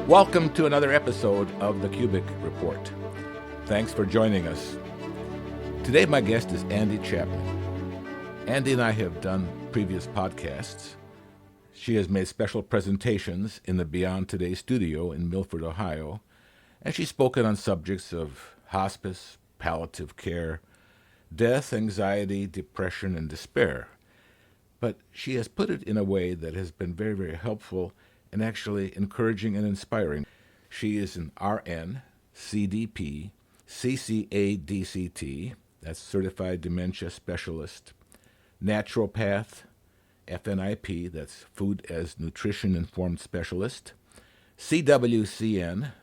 Welcome to another episode of the Cubic Report. Thanks for joining us. Today my guest is Andi Chapman. Andi and I have done previous podcasts. She has made special presentations in the Beyond Today studio in Milford, Ohio, and she's spoken on subjects of hospice, palliative care, death, anxiety, depression, and despair. But she has put it in a way that has been very, very helpful and actually encouraging and inspiring. She is an RN, CDP, CCADCT, that's Certified Dementia Specialist, Naturopath, FNIP, that's Food as Nutrition Informed Specialist, CWCN,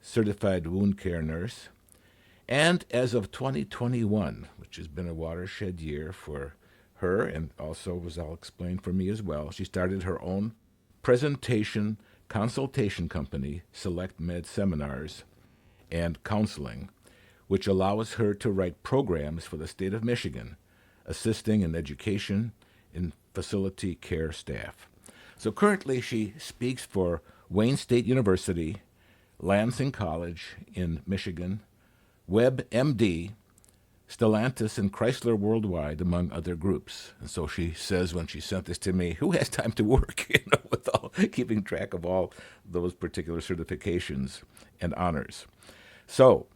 Certified Wound Care Nurse, and as of 2021, which has been a watershed year for her and also, as I'll explain, for me as well, she started her own presentation consultation company, SelectMed Seminars and Counseling, which allows her to write programs for the state of Michigan, assisting in education and facility care staff. So currently she speaks for Wayne State University, Lansing College in Michigan, WebMD, Stellantis and Chrysler Worldwide, among other groups. And so she says when she sent this to me, who has time to work, with all, keeping track of all those particular certifications and honors. So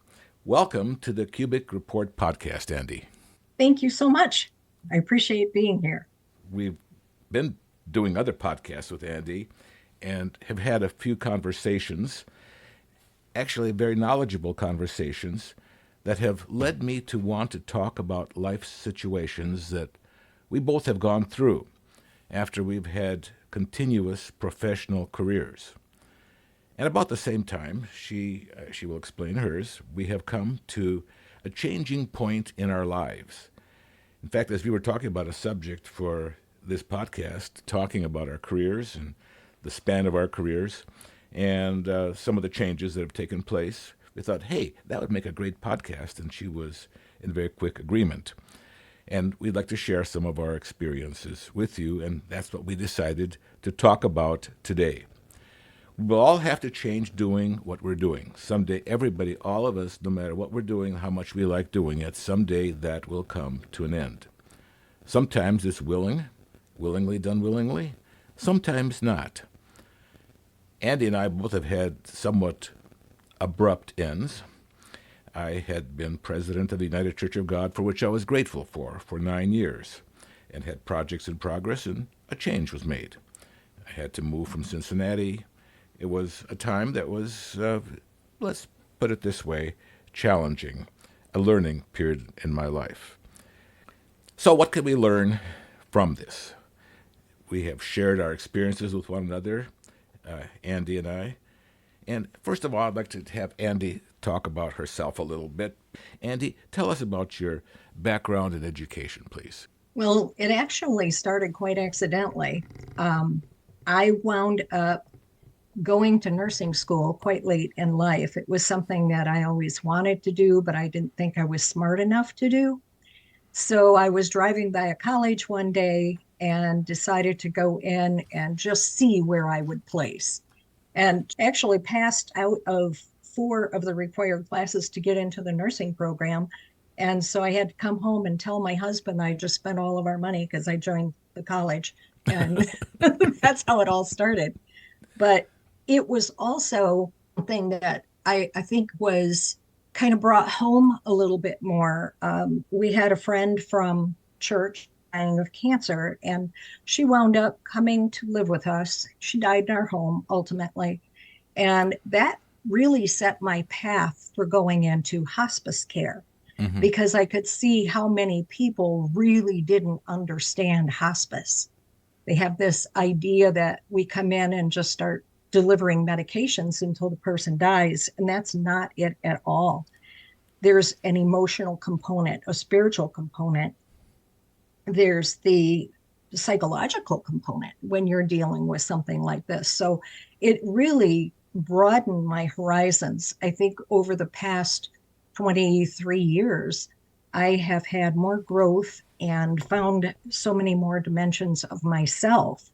welcome to the Cubic Report podcast, Andi. Thank you so much. I appreciate being here. We've been doing other podcasts with Andi and have had a few conversations, actually very knowledgeable conversations, that have led me to want to talk about life situations that we both have gone through after we've had continuous professional careers. And about the same time, she will explain hers, we have come to a changing point in our lives. In fact, as we were talking about a subject for this podcast, talking about our careers and the span of our careers and some of the changes that have taken place, we thought, hey, that would make a great podcast, and she was in very quick agreement. And we'd like to share some of our experiences with you, and that's what we decided to talk about today. We'll all have to change doing what we're doing. Someday, everybody, all of us, no matter what we're doing, how much we like doing it, someday that will come to an end. Sometimes it's willingly done willingly, sometimes not. Andi and I both have had somewhat abrupt ends. I had been president of the United Church of God, for which I was grateful for 9 years, and had projects in progress, and a change was made. I had to move from Cincinnati. It was a time that was, let's put it this way, challenging, a learning period in my life. So what can we learn from this? We have shared our experiences with one another, Andi and I. And first of all, I'd like to have Andi talk about herself a little bit. Andi, tell us about your background in education, please. Well, it actually started quite accidentally. I wound up going to nursing school quite late in life. It was something that I always wanted to do, but I didn't think I was smart enough to do. So I was driving by a college one day and decided to go in and just see where I would place. And actually passed out of 4 of the required classes to get into the nursing program. And so I had to come home and tell my husband I just spent all of our money because I joined the college. And that's how it all started. But it was also something that I think was kind of brought home a little bit more. We had a friend from church dying of cancer, and she wound up coming to live with us. She died in our home ultimately, and that really set my path for going into hospice care, because I could see how many people really didn't understand hospice. They have this idea that we come in and just start delivering medications until the person dies, and that's not it at all. There's an emotional component, a spiritual component. There's the psychological component when you're dealing with something like this. So it really broadened my horizons. I think over the past 23 years, I have had more growth and found so many more dimensions of myself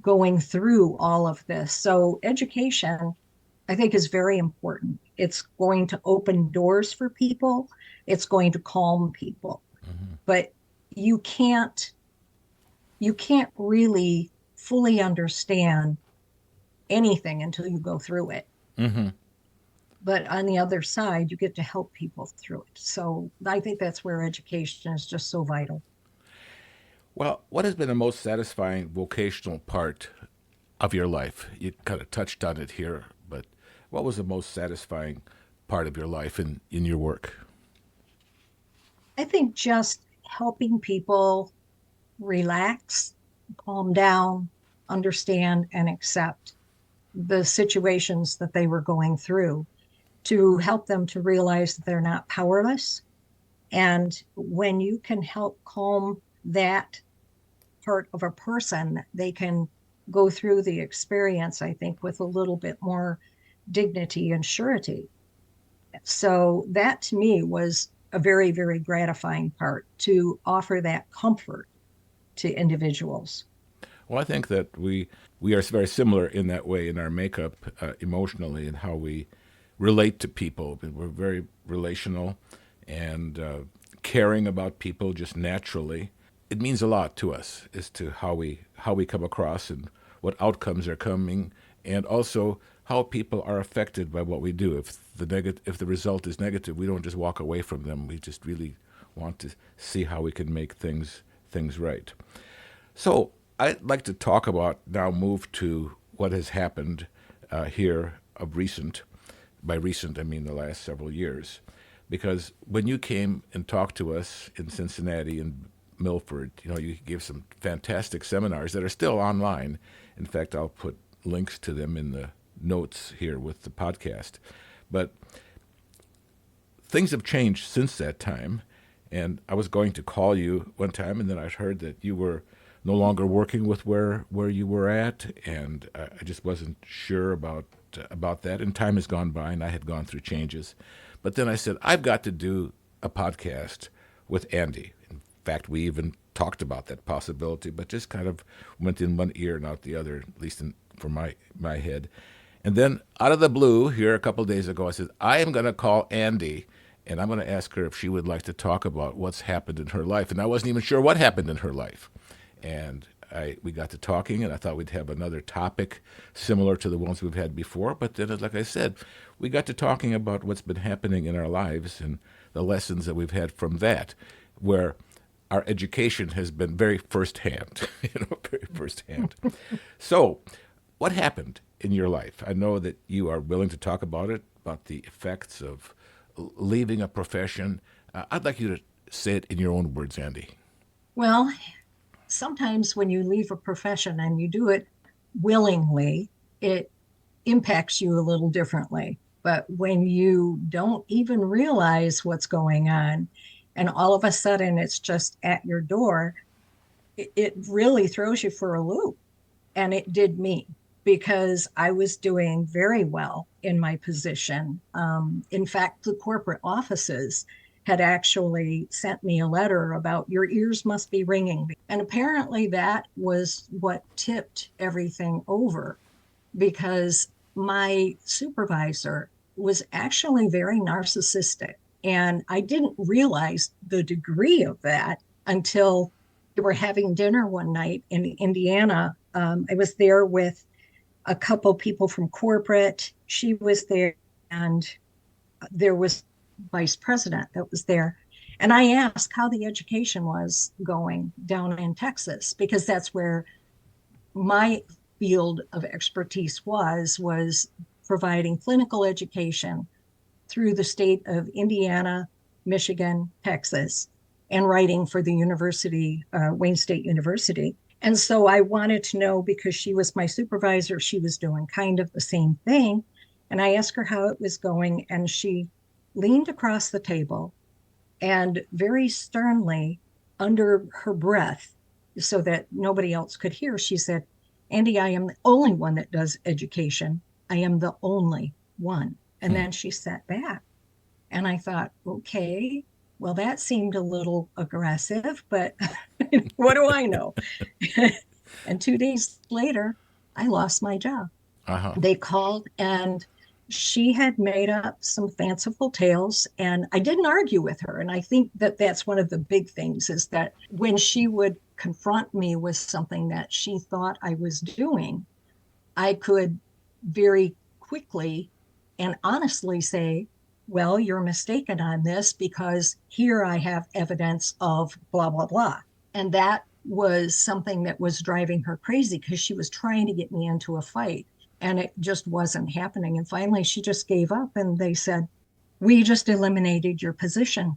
going through all of this. So education I think is very important. It's going to open doors for people. It's going to calm people. Mm-hmm. But you can't you can't really fully understand anything until you go through it. Mm-hmm. But on the other side, you get to help people through it. So I think that's where education is just so vital. Well, what has been the most satisfying vocational part of your life? You kind of touched on it here, but what was the most satisfying part of your life in your work? I think just helping people relax, calm down, understand, and accept the situations that they were going through, to help them to realize that they're not powerless. And when you can help calm that part of a person, they can go through the experience, I think, with a little bit more dignity and surety. So that to me was a very, very gratifying part, to offer that comfort to individuals. Well, I think that we are very similar in that way in our makeup emotionally and how we relate to people. We're very relational and caring about people just naturally. It means a lot to us as to how we come across and what outcomes are coming, and also how people are affected by what we do. If the result is negative, we don't just walk away from them. We just really want to see how we can make things right. So I'd like to talk about now, move to what has happened here of recent. By recent, I mean the last several years. Because when you came and talked to us in Cincinnati and Milford, you gave some fantastic seminars that are still online. In fact, I'll put links to them in the notes here with the podcast. But things have changed since that time. And I was going to call you one time, and then I heard that you were no longer working with where you were at, and I just wasn't sure about that. And time has gone by, and I had gone through changes. But then I said, I've got to do a podcast with Andi. In fact, we even talked about that possibility, but just kind of went in one ear and out the other, at least for my head. And then out of the blue, here a couple of days ago, I said, I am going to call Andi, and I'm going to ask her if she would like to talk about what's happened in her life. And I wasn't even sure what happened in her life. And we got to talking, and I thought we'd have another topic similar to the ones we've had before. But then, like I said, we got to talking about what's been happening in our lives and the lessons that we've had from that, where our education has been very firsthand, very firsthand. So what happened in your life? I know that you are willing to talk about it, about the effects of leaving a profession. I'd like you to say it in your own words, Andi. Well, sometimes when you leave a profession and you do it willingly, it impacts you a little differently. But when you don't even realize what's going on, and all of a sudden it's just at your door, it really throws you for a loop. And it did me, because I was doing very well in my position. In fact, the corporate offices had actually sent me a letter about, your ears must be ringing. And apparently that was what tipped everything over, because my supervisor was actually very narcissistic. And I didn't realize the degree of that until we were having dinner one night in Indiana. I was there with a couple people from corporate. She was there, and there was vice president that was there. And I asked how the education was going down in Texas, because that's where my field of expertise was providing clinical education through the state of Indiana, Michigan, Texas, and writing for the university, Wayne State University. And so I wanted to know, because she was my supervisor, she was doing kind of the same thing. And I asked her how it was going, and she leaned across the table and very sternly, under her breath, so that nobody else could hear, she said, Andi, I am the only one that does education. I am the only one. And then she sat back. And I thought, okay, well, that seemed a little aggressive, but what do I know? And 2 days later, I lost my job. Uh-huh. They called and she had made up some fanciful tales, and I didn't argue with her. And I think that that's one of the big things, is that when she would confront me with something that she thought I was doing, I could very quickly and honestly say, well, you're mistaken on this, because here I have evidence of blah, blah, blah. And that was something that was driving her crazy, because she was trying to get me into a fight and it just wasn't happening. And finally, she just gave up and they said, we just eliminated your position.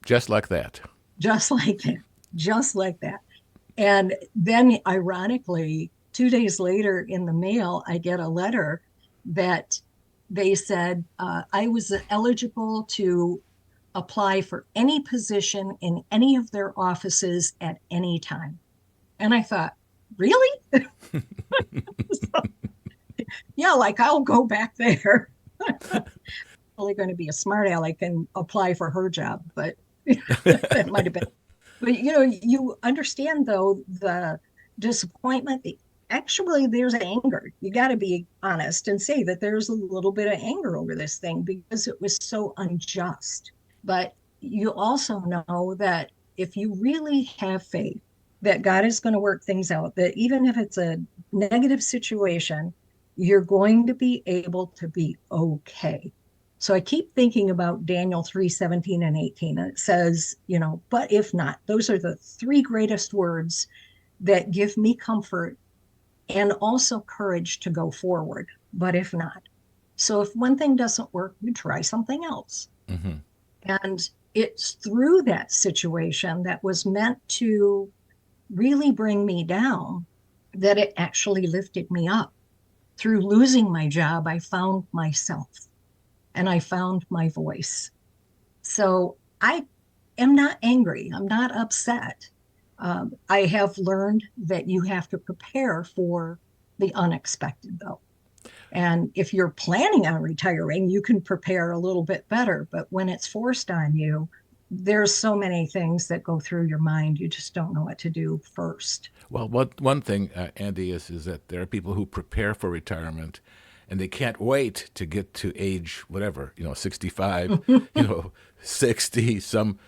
Just like that. Just like that. Just like that. And then, ironically, 2 days later in the mail, I get a letter that they said I was eligible to apply for any position in any of their offices at any time. And I thought, really? So, yeah, like I'll go back there. Only going to be a smart aleck and apply for her job, but that might have been. But you understand though the disappointment. Actually, there's anger. You got to be honest and say that there's a little bit of anger over this thing because it was so unjust. But you also know that if you really have faith that God is going to work things out, that even if it's a negative situation, you're going to be able to be okay. So I keep thinking about Daniel 3:17 and 18. And it says, but if not, those are the three greatest words that give me comfort and also courage to go forward. But if not, so if one thing doesn't work, you try something else. Mm-hmm. And it's through that situation that was meant to really bring me down that it actually lifted me up. Through losing my job, I found myself and I found my voice. So I am not angry. I'm not upset. I have learned that you have to prepare for the unexpected, though. And if you're planning on retiring, you can prepare a little bit better. But when it's forced on you, there's so many things that go through your mind. You just don't know what to do first. Well, one thing, Andy, is that there are people who prepare for retirement and they can't wait to get to age whatever, 65, 60. Some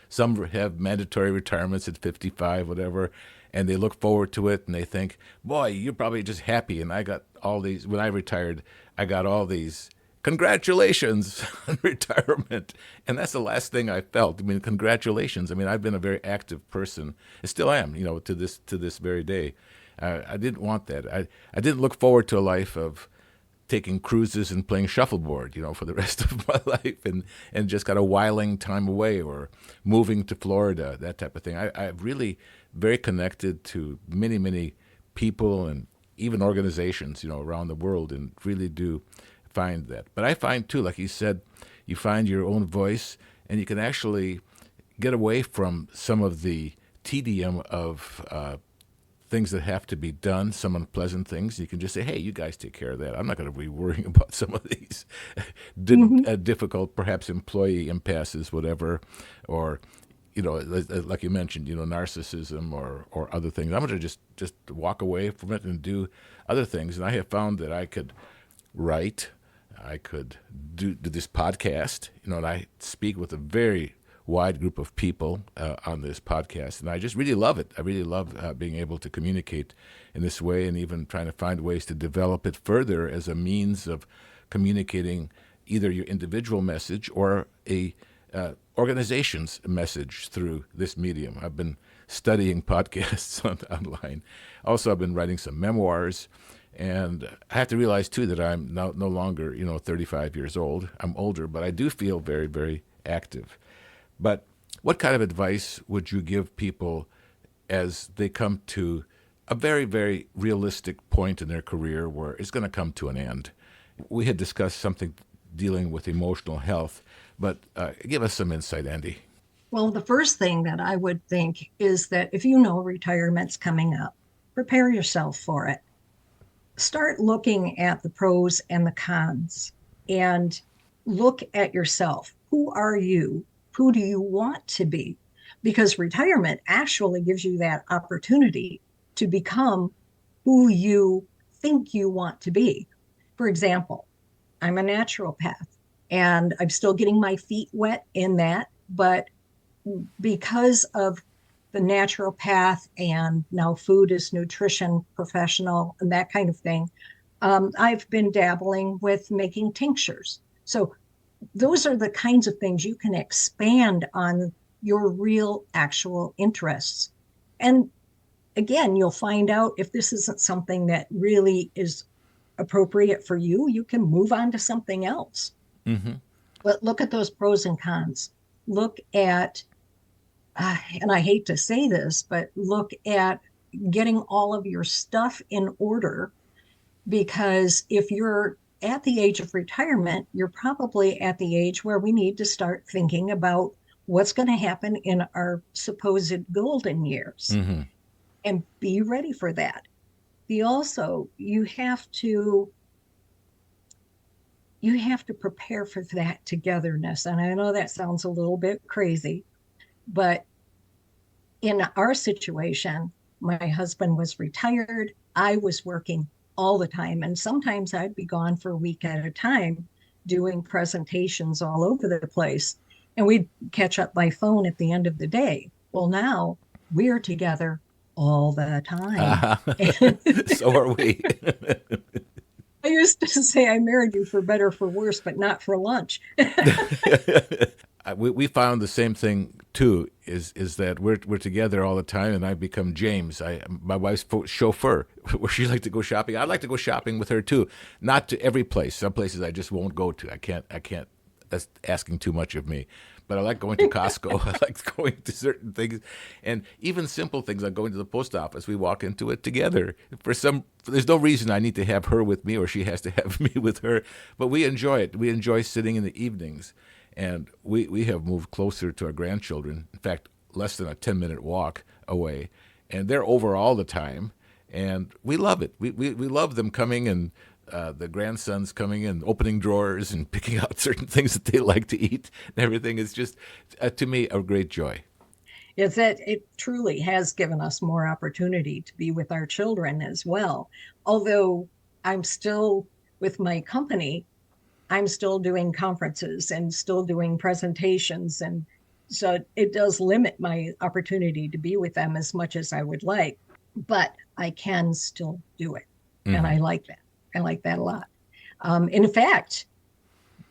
have mandatory retirements at 55, whatever, and they look forward to it and they think, boy, you're probably just happy. And I got all these, when I retired, I got all these congratulations on retirement. And that's the last thing I felt. I mean, congratulations. I mean, I've been a very active person. I still am, to this very day. I didn't want that. I didn't look forward to a life of taking cruises and playing shuffleboard, for the rest of my life and just kind of whiling time away or moving to Florida, that type of thing. I'm really very connected to many, many people and even organizations, around the world, and really do find that. But I find too, like you said, you find your own voice and you can actually get away from some of the tedium of things that have to be done, some unpleasant things. You can just say, hey, you guys take care of that. I'm not going to be worrying about some of these difficult, perhaps employee impasses, whatever, or, like you mentioned, narcissism or other things. I'm going to just walk away from it and do other things. And I have found that I could write, I could do this podcast, and I speak with a very wide group of people on this podcast, and I just really love it. I really love being able to communicate in this way, and even trying to find ways to develop it further as a means of communicating either your individual message or a organization's message through this medium. I've been studying podcasts online. Also, I've been writing some memoirs, and I have to realize too that I'm no longer 35 years old. I'm older, but I do feel very, very active. But what kind of advice would you give people as they come to a very, very realistic point in their career where it's going to come to an end? We had discussed something dealing with emotional health, but give us some insight, Andy. Well, the first thing that I would think is that if you know retirement's coming up, prepare yourself for it. Start looking at the pros and the cons and look at yourself. Who are you? Who do you want to be? Because retirement actually gives you that opportunity to become who you think you want to be. For example, I'm a naturopath, and I'm still getting my feet wet in that. But because of the naturopath and now food is nutrition professional and that kind of thing, I've been dabbling with making tinctures. So those are the kinds of things you can expand on your real actual interests. And again, you'll find out if this isn't something that really is appropriate for you, you can move on to something else. Mm-hmm. But look at those pros and cons. Look at, and I hate to say this, but look at getting all of your stuff in order, because if you're at the age of retirement, you're probably at the age where we need to start thinking about what's going to happen in our supposed golden years Mm-hmm. and be ready for that. You have to prepare for that togetherness. And I know that sounds a little bit crazy, but in our situation, my husband was retired. I was working all the time. And sometimes I'd be gone for a week at a time doing presentations all over the place. And we'd catch up by phone at the end of the day. Well, now we're together all the time. So are we. I used to say I married you for better, for worse, but not for lunch. We found the same thing too. Is that we're together all the time, and I become James. My wife's chauffeur. Where she like to go shopping, I'd like to go shopping with her too. Not to every place. Some places I just won't go to. I can't. That's asking too much of me. But I like going to Costco. I like going to certain things, and even simple things like going to the post office. We walk into it together. There's no reason I need to have her with me or she has to have me with her. But we enjoy it. We enjoy sitting in the evenings, and we have moved closer to our grandchildren. In fact, less than a 10-minute walk away, and they're over all the time, and we love it. We love them coming and. The grandsons coming and opening drawers and picking out certain things that they like to eat and everything is just, to me, a great joy. Is that it truly has given us more opportunity to be with our children as well. Although I'm still with my company, I'm still doing conferences and still doing presentations. And so it does limit my opportunity to be with them as much as I would like, but I can still do it. Mm-hmm. And I like that. I like that a lot. In fact,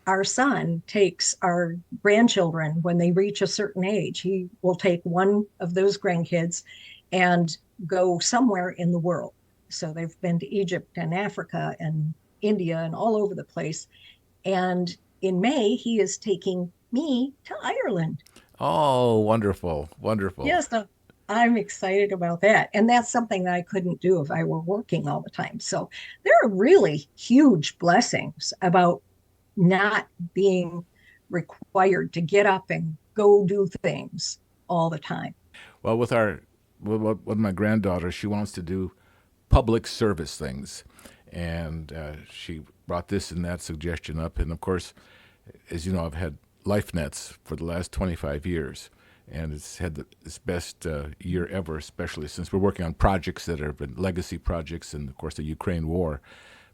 our son takes our grandchildren when they reach a certain age. He will take one of those grandkids and go somewhere in the world. So they've been to Egypt and Africa and India and all over the place. And in May, he is taking me to Ireland. Oh, wonderful. Wonderful. Yes, I'm excited about that. And that's something that I couldn't do if I were working all the time. So there are really huge blessings about not being required to get up and go do things all the time. Well, with my granddaughter, she wants to do public service things. And she brought this and that suggestion up. And of course, as you know, I've had LifeNets for the last 25 years. And it's had its best year ever, especially since we're working on projects that have been legacy projects and, of course, the Ukraine war.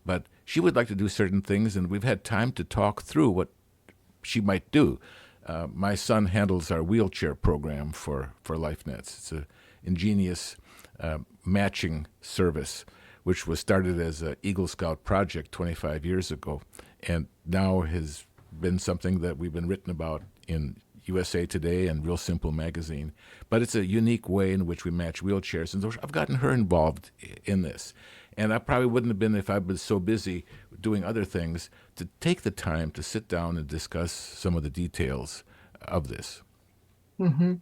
But she would like to do certain things, and we've had time to talk through what she might do. My son handles our wheelchair program for LifeNets. It's an ingenious matching service, which was started as an Eagle Scout project 25 years ago, and now has been something that we've been written about in USA Today and Real Simple magazine. But it's a unique way in which we match wheelchairs, and I've gotten her involved in this. And I probably wouldn't have been if I'd been so busy doing other things to take the time to sit down and discuss some of the details of this. Mm-hmm.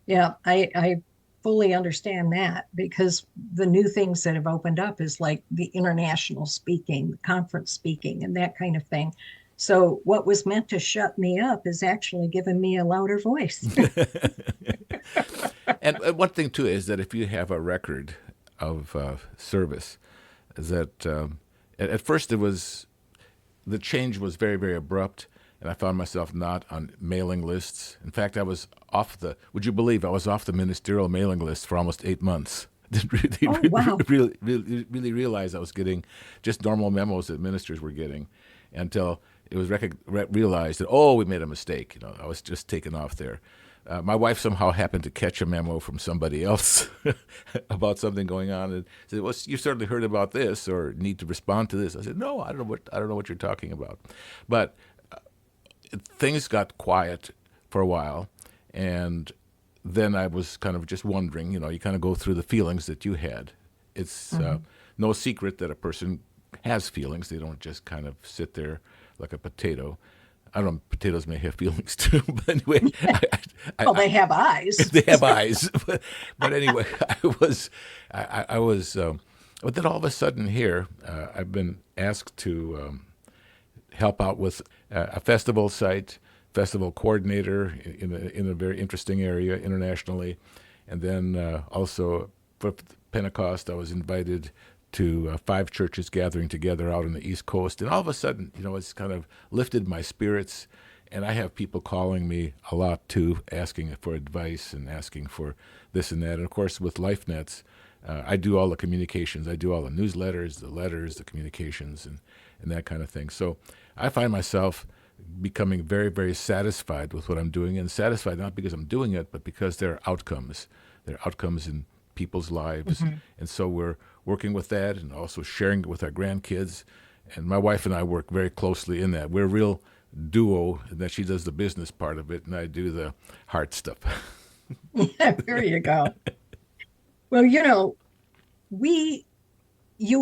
Yeah, I fully understand that, because the new things that have opened up is like the international speaking, the conference speaking, and that kind of thing. So what was meant to shut me up is actually giving me a louder voice. And one thing, too, is that if you have a record of service, is that at first the change was very, very abrupt, and I found myself not on mailing lists. In fact, would you believe, I was off the ministerial mailing list for almost 8 months. Didn't wow. really realize I was getting just normal memos that ministers were getting. until it was realized that, oh, we made a mistake. I was just taken off there. My wife somehow happened to catch a memo from somebody else about something going on, and said, "Well, you certainly heard about this, or need to respond to this." I said, "No, I don't know what you're talking about." But things got quiet for a while, and then I was kind of just wondering. You kind of go through the feelings that you had. It's no secret that a person has feelings. They don't just kind of sit there like a potato. I don't know, potatoes may have feelings too, but anyway. Well, they have eyes. They have eyes. But anyway, I was, but then all of a sudden here, I've been asked to help out with a festival site, festival coordinator in a very interesting area internationally. And then also for Pentecost, I was invited to 5 churches gathering together out on the East Coast. And all of a sudden, it's kind of lifted my spirits. And I have people calling me a lot, too, asking for advice and asking for this and that. And, of course, with LifeNets, I do all the communications. I do all the newsletters, the letters, the communications, and that kind of thing. So I find myself becoming very, very satisfied with what I'm doing, and satisfied not because I'm doing it, but because there are outcomes. There are outcomes in people's lives. And so we're working with that and also sharing it with our grandkids. And my wife and I work very closely in that. We're a real duo, in that she does the business part of it and I do the heart stuff. Yeah, there you go. Well, you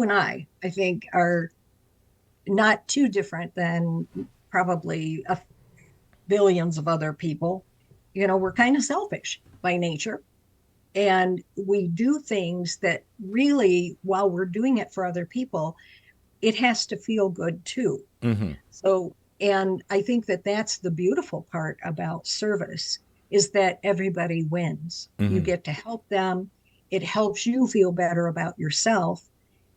and I think, are not too different than probably billions of other people. We're kind of selfish by nature. And we do things that really, while we're doing it for other people, it has to feel good too. So, and I think that that's the beautiful part about service, is that everybody wins. You get to help them. It helps you feel better about yourself.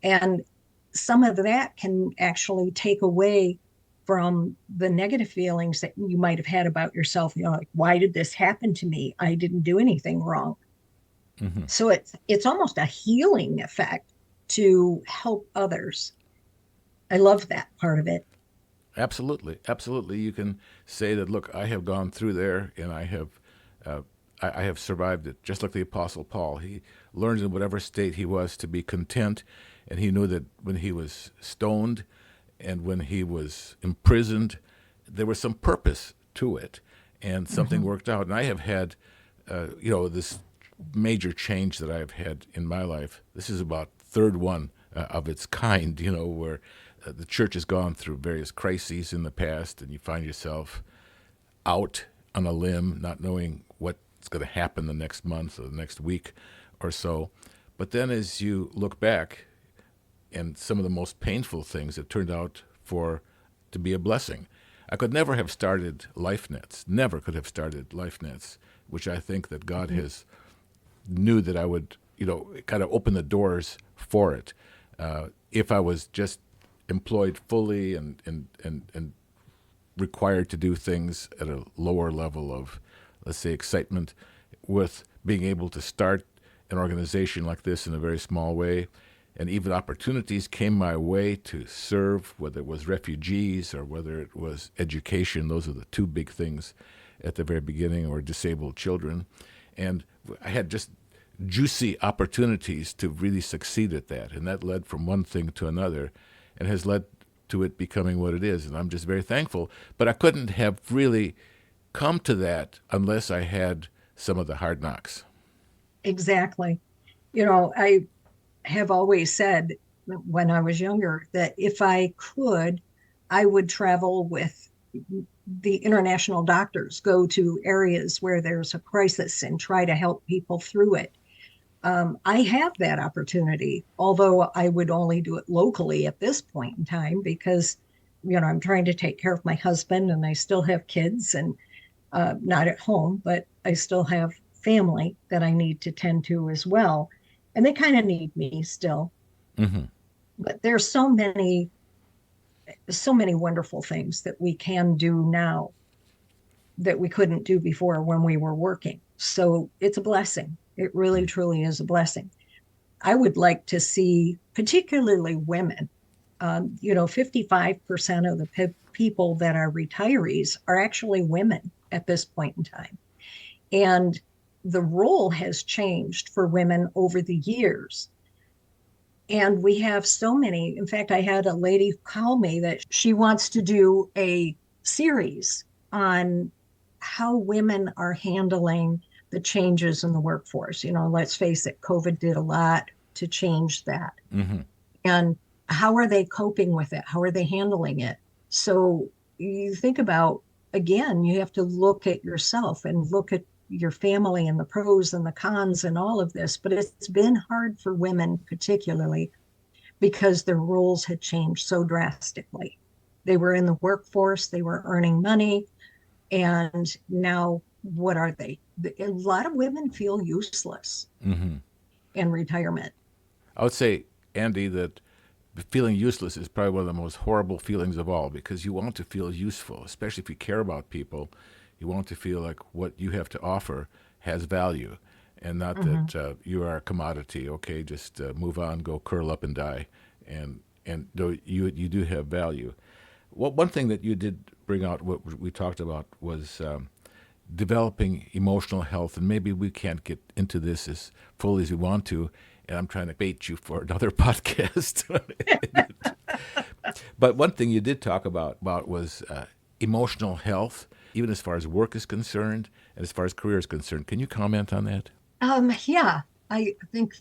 And some of that can actually take away from the negative feelings that you might have had about yourself. Like, why did this happen to me? I didn't do anything wrong. So it's almost a healing effect to help others. I love that part of it. Absolutely. You can say that, look, I have gone through there, and I have survived it. Just like the Apostle Paul, he learned in whatever state he was to be content, and he knew that when he was stoned and when he was imprisoned, there was some purpose to it, and something worked out. And I have had, this major change that I've had in my life. This is about third one of its kind, where the church has gone through various crises in the past, and you find yourself out on a limb, not knowing what's going to happen the next month or the next week or so. But then as you look back, and some of the most painful things that turned out to be a blessing. I could never have started LifeNets, which I think that God has knew that I would, kind of open the doors for it. If I was just employed fully and required to do things at a lower level of, let's say, excitement, with being able to start an organization like this in a very small way, and even opportunities came my way to serve, whether it was refugees or whether it was education. Those are the 2 big things at the very beginning, or disabled children. And I had just juicy opportunities to really succeed at that. And that led from one thing to another and has led to it becoming what it is. And I'm just very thankful. But I couldn't have really come to that unless I had some of the hard knocks. Exactly. I have always said when I was younger that if I could, I would travel with the international doctors, go to areas where there's a crisis and try to help people through it. I have that opportunity, although I would only do it locally at this point in time because, I'm trying to take care of my husband and I still have kids and not at home, but I still have family that I need to tend to as well. And they kind of need me still. But there's so many wonderful things that we can do now that we couldn't do before when we were working. So it's a blessing. It really, truly is a blessing. I would like to see particularly women 55% of the people that are retirees are actually women at this point in time. And the role has changed for women over the years. And we have so many. In fact, I had a lady call me that she wants to do a series on how women are handling the changes in the workforce. Let's face it, COVID did a lot to change that. Mm-hmm. And how are they coping with it? How are they handling it? So you think about, again, you have to look at yourself and look at your family and the pros and the cons and all of this. But it's been hard for women, particularly because their roles had changed so drastically. They were in the workforce, they were earning money, and now what are they? A lot of women feel useless Mm-hmm. in retirement. I would say, Andy, that feeling useless is probably one of the most horrible feelings of all, because you want to feel useful, especially if you care about people. You want to feel like what you have to offer has value, and not Mm-hmm. that you are a commodity. Okay, just move on, go curl up and die. And though you do have value. One thing that you did bring out, what we talked about, was developing emotional health, and maybe we can't get into this as fully as we want to, and I'm trying to bait you for another podcast. But one thing you did talk about was emotional health, even as far as work is concerned and as far as career is concerned. Can you comment on that? Yeah, I think,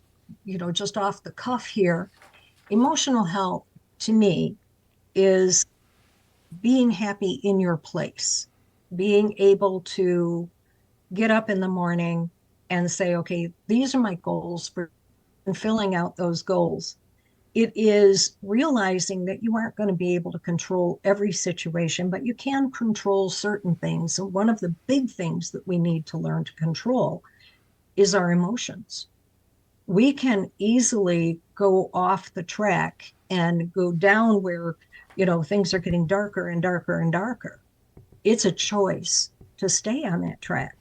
just off the cuff here, emotional health to me is being happy in your place, being able to get up in the morning and say, okay, these are my goals for and filling out those goals. It is realizing that you aren't going to be able to control every situation, but you can control certain things. And one of the big things that we need to learn to control is our emotions. We can easily go off the track and go down where, things are getting darker and darker and darker. It's a choice to stay on that track.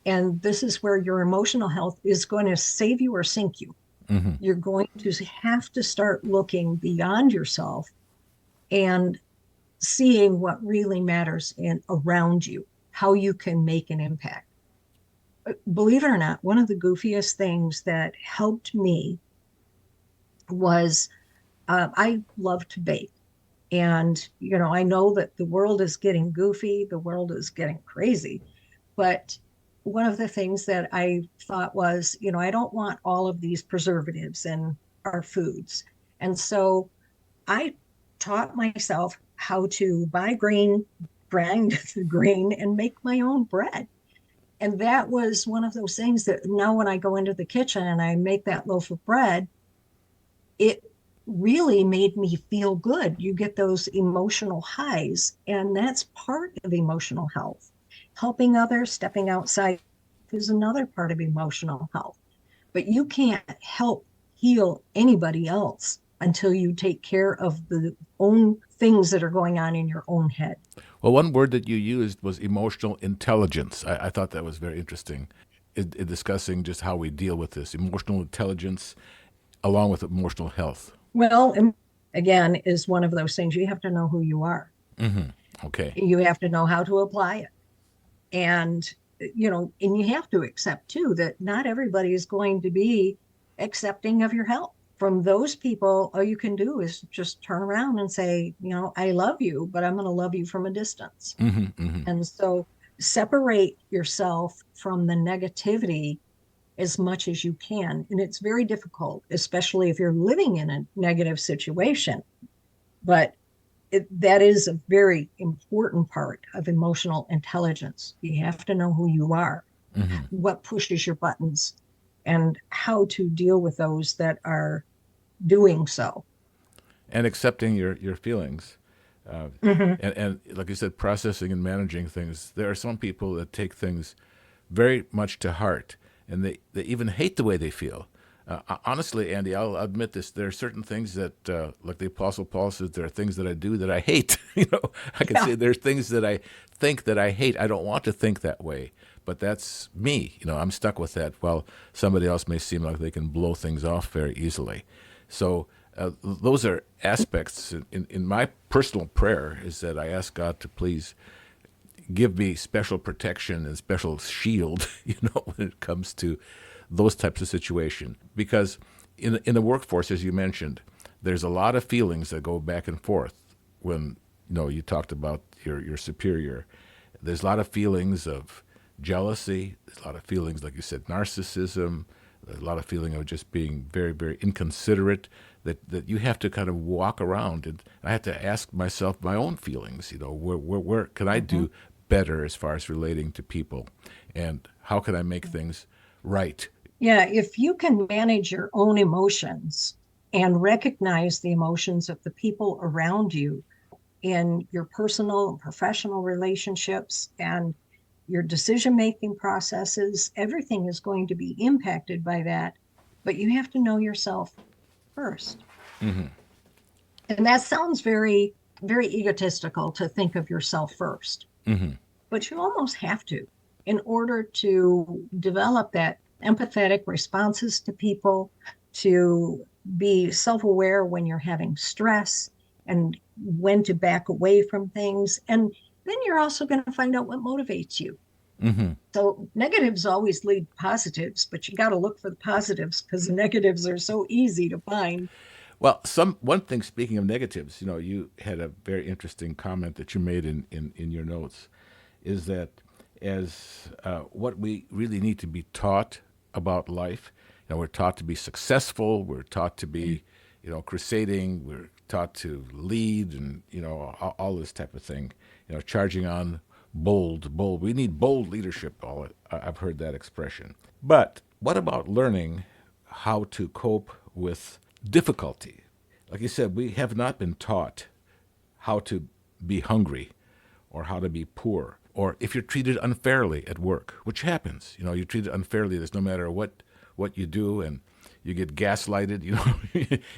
And this is where your emotional health is going to save you or sink you. Mm-hmm. You're going to have to start looking beyond yourself and seeing what really matters around you, how you can make an impact. Believe it or not, one of the goofiest things that helped me was I love to bake. And, I know that the world is getting goofy, the world is getting crazy. But one of the things that I thought was, I don't want all of these preservatives in our foods. And so I taught myself how to buy grain, grind the grain, and make my own bread. And that was one of those things that now when I go into the kitchen and I make that loaf of bread, it really made me feel good. You get those emotional highs, and that's part of emotional health. Helping others, stepping outside is another part of emotional health. But you can't help heal anybody else until you take care of the own things that are going on in your own head. Well, one word that you used was emotional intelligence. I thought that was very interesting in discussing just how we deal with this emotional intelligence along with emotional health. Well, again, is one of those things. You have to know who you are. Mm-hmm. Okay. You have to know how to apply it. And, and you have to accept too that not everybody is going to be accepting of your help. From those people, all you can do is just turn around and say, I love you, but I'm going to love you from a distance. Mm-hmm. Mm-hmm. And so separate yourself from the negativity as much as you can. And it's very difficult, especially if you're living in a negative situation. But that is a very important part of emotional intelligence. You have to know who you are, Mm-hmm. what pushes your buttons, and how to deal with those that are doing so. And accepting your feelings. Mm-hmm. And like you said, processing and managing things. There are some people that take things very much to heart, and they even hate the way they feel. Honestly, Andy, I'll admit this. There are certain things that, like the Apostle Paul says, there are things that I do that I hate. I can say there's things that I think that I hate. I don't want to think that way, but that's me. I'm stuck with that, while somebody else may seem like they can blow things off very easily. So those are aspects in my personal prayer is that I ask God to please give me special protection and special shield, when it comes to those types of situation. Because in the workforce, as you mentioned, there's a lot of feelings that go back and forth when, you talked about your superior. There's a lot of feelings of jealousy. There's a lot of feelings, like you said, narcissism. There's a lot of feeling of just being very, very inconsiderate that you have to kind of walk around. And I have to ask myself my own feelings, where can I do better as far as relating to people? And how can I make things right? Yeah, if you can manage your own emotions and recognize the emotions of the people around you in your personal and professional relationships and your decision-making processes, everything is going to be impacted by that. But you have to know yourself first. Mm-hmm. And that sounds very, very egotistical to think of yourself first. Mm-hmm. But you almost have to in order to develop that empathetic responses to people, to be self-aware when you're having stress and when to back away from things. And then you're also going to find out what motivates you. Mm-hmm. So negatives always lead positives, but you got to look for the positives because the negatives are so easy to find. Well, one thing, speaking of negatives, you had a very interesting comment that you made in your notes, is that as what we really need to be taught about life, we're taught to be successful, we're taught to be, crusading, we're taught to lead, and all this type of thing, charging on bold. We need bold leadership. I've heard that expression. But what about learning how to cope with difficulty? Like you said, we have not been taught how to be hungry or how to be poor, or if you're treated unfairly at work, which happens. You're treated unfairly. There's no matter what you do, and you get gaslighted.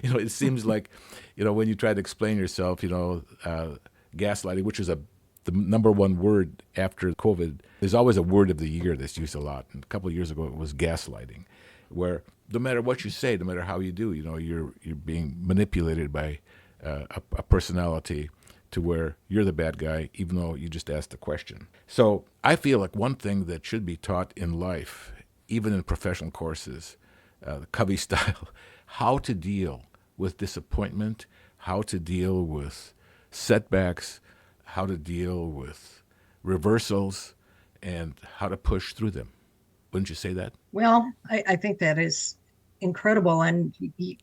It seems like, when you try to explain yourself, gaslighting, which is the number one word after COVID. There's always a word of the year that's used a lot. And a couple of years ago, it was gaslighting, where no matter what you say, no matter how you do, you're being manipulated by a personality to where you're the bad guy, even though you just asked the question. So I feel like one thing that should be taught in life, even in professional courses, the Covey style, how to deal with disappointment, how to deal with setbacks, how to deal with reversals, and how to push through them. Wouldn't you say that? Well, I think that is incredible. And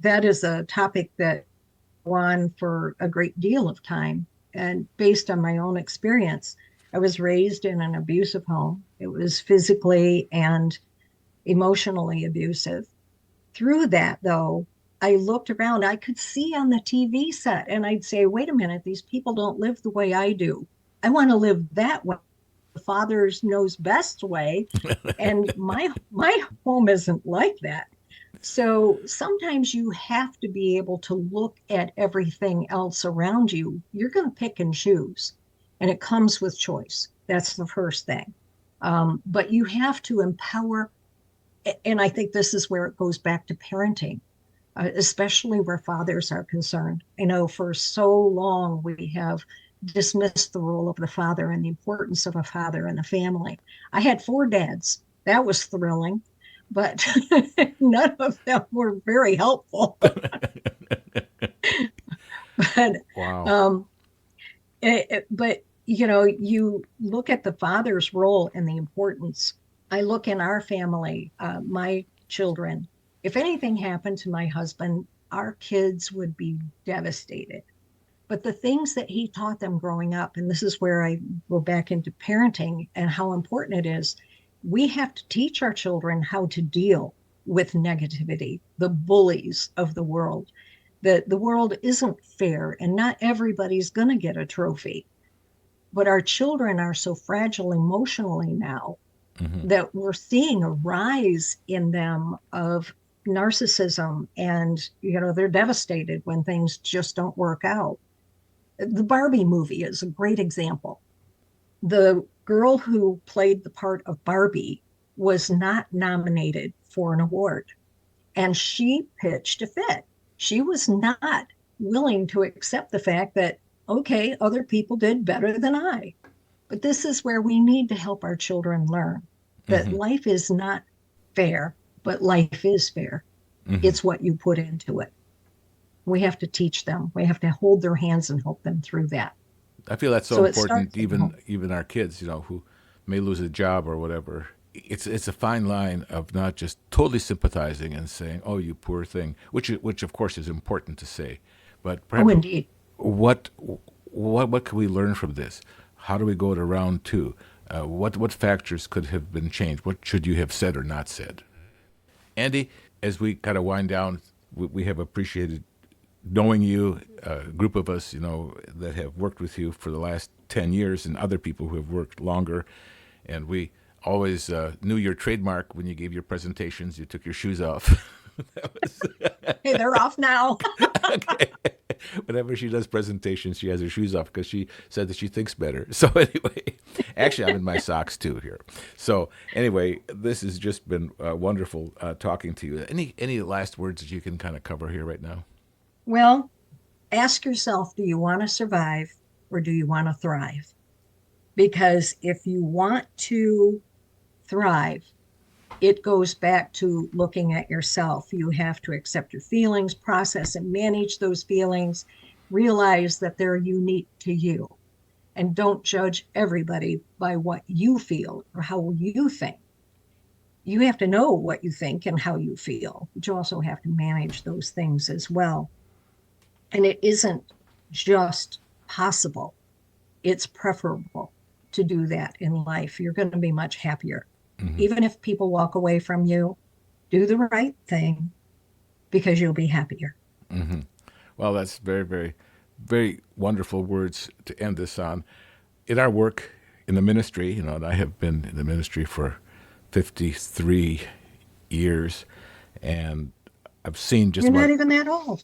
that is a topic that went on for a great deal of time. And based on my own experience, I was raised in an abusive home. It was physically and emotionally abusive. Through that, though, I looked around, I could see on the TV set, and I'd say, wait a minute, these people don't live the way I do. I want to live that way. The father's knows best way. And my home isn't like that. So sometimes you have to be able to look at everything else around you. You're going to pick and choose, and it comes with choice. That's the first thing. But you have to empower, and I think this is where it goes back to parenting, especially where fathers are concerned. I know for so long we have dismissed the role of the father and the importance of a father in the family. I had 4 dads. That was thrilling, but none of them were very helpful. But Wow. but you look at the father's role and the importance. I look in our family, my children. If anything happened to my husband, our kids would be devastated. But the things that he taught them growing up, and this is where I go back into parenting and how important it is, we have to teach our children how to deal with negativity, the bullies of the world. The world isn't fair, and not everybody's going to get a trophy. But our children are so fragile emotionally now that we're seeing a rise in them of narcissism, and they're devastated when things just don't work out. The Barbie movie is a great example. The girl who played the part of Barbie was not nominated for an award, and she pitched a fit. She was not willing to accept the fact that, okay, other people did better than I. But this is where we need to help our children learn that Mm-hmm. life is not fair, but life is fair. Mm-hmm. It's what you put into it. We have to teach them. We have to hold their hands and help them through that. I feel that's so So it important. starts at home. Even our kids, who may lose a job or whatever. It's a fine line of not just totally sympathizing and saying, "Oh, you poor thing," which of course is important to say, but Oh, perhaps indeed. what what can we learn from this? How do we go to round two? What factors could have been changed? What should you have said or not said? Andy, as we kind of wind down, we have appreciated knowing you, a group of us, that have worked with you for the last 10 years and other people who have worked longer. And we always knew your trademark when you gave your presentations. You took your shoes off. That was Hey, they're off now. okay. Whenever she does presentations, she has her shoes off because she said that she thinks better. So anyway, actually, I'm in my socks too here. So anyway, this has just been wonderful talking to you. Any last words that you can kind of cover here right now? Well, ask yourself, do you want to survive or do you want to thrive? Because if you want to thrive, it goes back to looking at yourself. You have to accept your feelings, process and manage those feelings, realize that they're unique to you, and don't judge everybody by what you feel or how you think. You have to know what you think and how you feel, but you also have to manage those things as well. And it isn't just possible, it's preferable to do that in life. You're going to be much happier. Hmm. Even if people walk away from you, do the right thing because you'll be happier. Hmm. Well, that's very, very, very wonderful words to end this on. In our work in the ministry, and I have been in the ministry for 53 years, and I've seen just You're not about. even that old.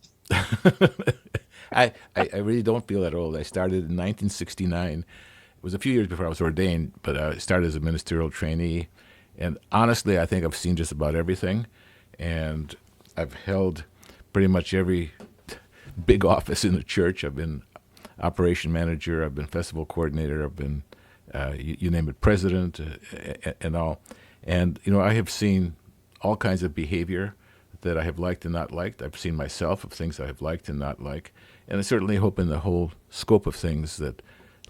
I really don't feel that old. I started in 1969. It was a few years before I was ordained, but I started as a ministerial trainee. And honestly, I think I've seen just about everything. And I've held pretty much every big office in the church. I've been operation manager, I've been festival coordinator, I've been, you name it, president, and all. And, I have seen all kinds of behavior that I have liked and not liked. I've seen myself of things I have liked and not like. And I certainly hope in the whole scope of things that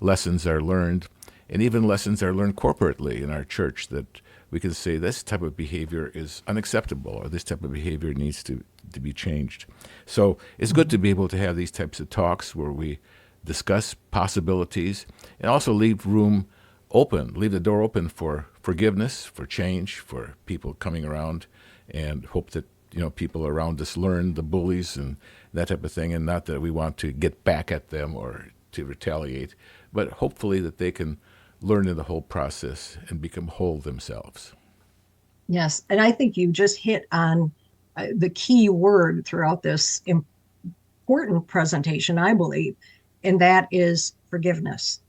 lessons are learned, and even lessons are learned corporately in our church, that we can say this type of behavior is unacceptable or this type of behavior needs to be changed. So it's good to be able to have these types of talks where we discuss possibilities and also leave room open, leave the door open for forgiveness, for change, for people coming around, and hope that people around us learn, the bullies and that type of thing, and not that we want to get back at them or to retaliate, but hopefully that they can learn in the whole process and become whole themselves. Yes. And I think you just hit on the key word throughout this important presentation, I believe, and that is forgiveness.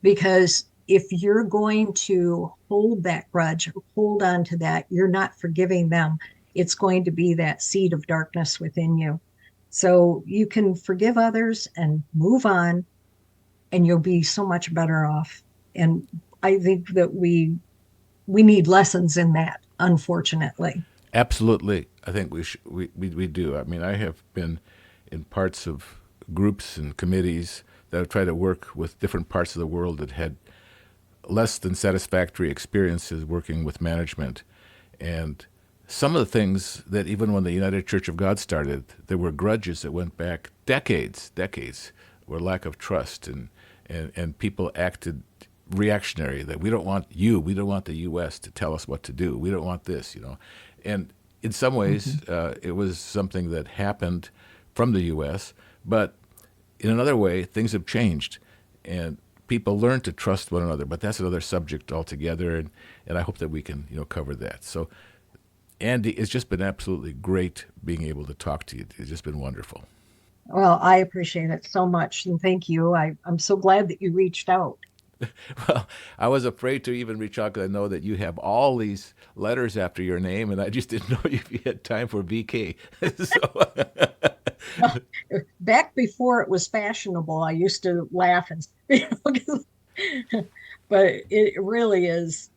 Because if you're going to hold that grudge, hold on to that, you're not forgiving them. It's going to be that seed of darkness within you. So you can forgive others and move on, and you'll be so much better off. And I think that we need lessons in that, unfortunately. Absolutely, I think we do. I mean, I have been in parts of groups and committees that have tried to work with different parts of the world that had less than satisfactory experiences working with management. And some of the things that even when the United Church of God started, there were grudges that went back decades, where lack of trust and people acted reactionary, that we don't want you, we don't want the U.S. to tell us what to do. We don't want this. And in some ways, Mm-hmm. it was something that happened from the U.S., but in another way, things have changed, and people learn to trust one another. But that's another subject altogether, and I hope that we can cover that. So, Andy, it's just been absolutely great being able to talk to you. It's just been wonderful. Well, I appreciate it so much. And thank you. I'm so glad that you reached out. Well, I was afraid to even reach out because I know that you have all these letters after your name, and I just didn't know if you had time for VK. So, Back before it was fashionable, I used to laugh and, but it really is.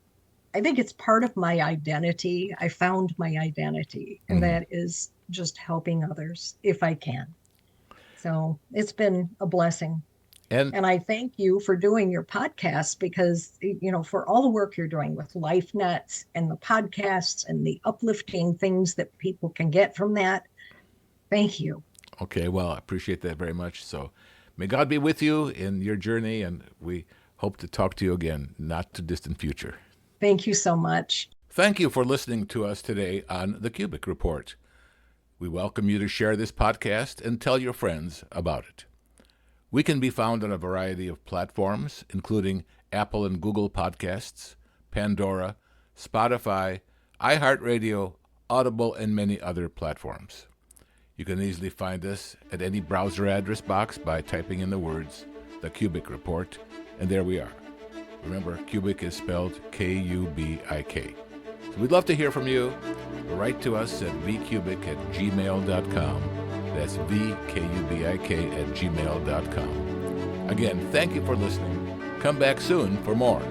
I think it's part of my identity. I found my identity, and that is just helping others if I can. So it's been a blessing. And And I thank you for doing your podcast because, for all the work you're doing with LifeNets and the podcasts and the uplifting things that people can get from that. Thank you. okay, well, I appreciate that very much. So may God be with you in your journey, and we hope to talk to you again, not too distant future. Thank you so much. Thank you for listening to us today on The Cubic Report. We welcome you to share this podcast and tell your friends about it. We can be found on a variety of platforms, including Apple and Google Podcasts, Pandora, Spotify, iHeartRadio, Audible, and many other platforms. You can easily find us at any browser address box by typing in the words The Cubic Report, and there we are. Remember, Cubic is spelled K-U-B-I-K. So we'd love to hear from you. Write to us at vcubic@gmail.com. That's vkubik@gmail.com. Again, thank you for listening. Come back soon for more.